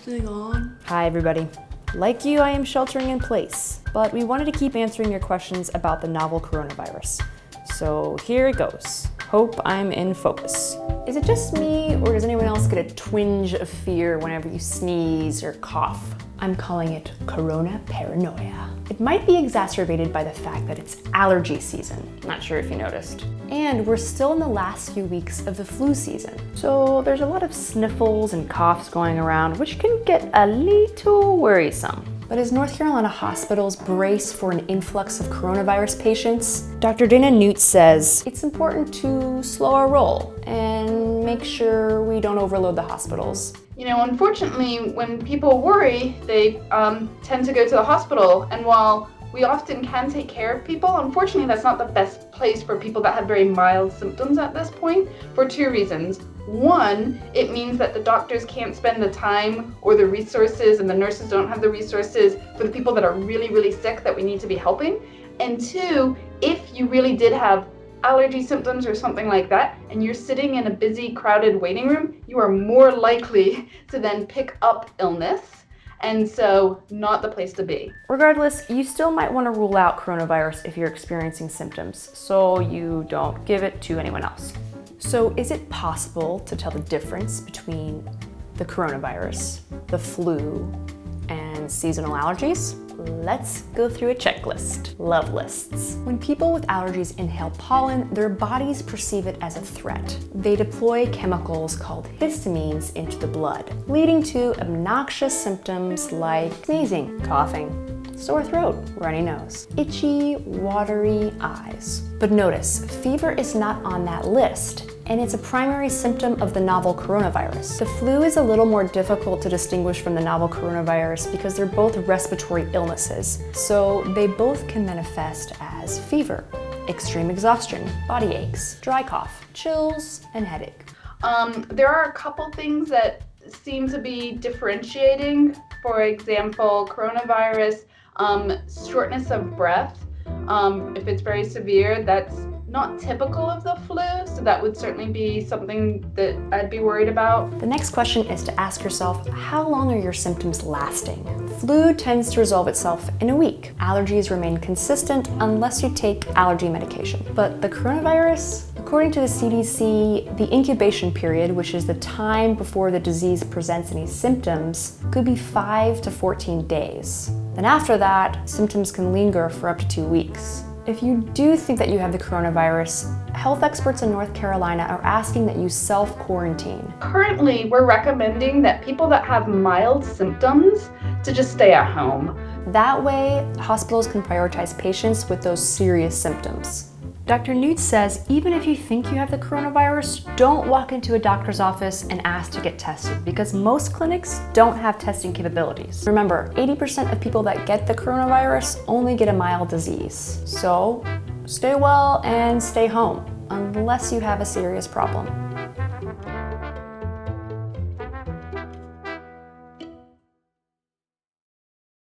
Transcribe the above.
thing on? Hi everybody. Like you, I am sheltering in place, but we wanted to keep answering your questions about the novel coronavirus. So here it goes. Hope I'm in focus. Is it just me, or does anyone else get a twinge of fear whenever you sneeze or cough? I'm calling it corona paranoia. It might be exacerbated by the fact that it's allergy season. Not sure if you noticed. And we're still in the last few weeks of the flu season. So there's a lot of sniffles and coughs going around, which can get a little worrisome. But as North Carolina hospitals brace for an influx of coronavirus patients, Dr. Dana Newt says it's important to slow our roll and make sure we don't overload the hospitals. You know, unfortunately, when people worry, they tend to go to the hospital. And while we often can take care of people, unfortunately, that's not the best place for people that have very mild symptoms at this point for two reasons. One, it means that the doctors can't spend the time or the resources, and the nurses don't have the resources for the people that are really, really sick that we need to be helping. And two, if you really did have allergy symptoms or something like that, and you're sitting in a busy, crowded waiting room, you are more likely to then pick up illness, and so not the place to be. Regardless, you still might want to rule out coronavirus if you're experiencing symptoms, so you don't give it to anyone else. So is it possible to tell the difference between the coronavirus, the flu, and seasonal allergies? Let's go through a checklist. Love lists. When people with allergies inhale pollen, their bodies perceive it as a threat. They deploy chemicals called histamines into the blood, leading to obnoxious symptoms like sneezing, coughing, sore throat, runny nose, itchy, watery eyes. But notice, fever is not on that list, and it's a primary symptom of the novel coronavirus. The flu is a little more difficult to distinguish from the novel coronavirus because they're both respiratory illnesses, so they both can manifest as fever, extreme exhaustion, body aches, dry cough, chills, and headache. There are a couple things that seem to be differentiating. For example, coronavirus, shortness of breath. If it's very severe, that's not typical of the flu, so that would certainly be something that I'd be worried about. The next question is to ask yourself, how long are your symptoms lasting? Flu tends to resolve itself in a week. Allergies remain consistent unless you take allergy medication. But the coronavirus, according to the CDC, the incubation period, which is the time before the disease presents any symptoms, could be 5 to 14 days. Then after that, symptoms can linger for up to 2 weeks. If you do think that you have the coronavirus, health experts in North Carolina are asking that you self-quarantine. Currently, we're recommending that people that have mild symptoms to just stay at home. That way, hospitals can prioritize patients with those serious symptoms. Dr. Newt says even if you think you have the coronavirus, don't walk into a doctor's office and ask to get tested because most clinics don't have testing capabilities. Remember, 80% of people that get the coronavirus only get a mild disease. So stay well and stay home unless you have a serious problem.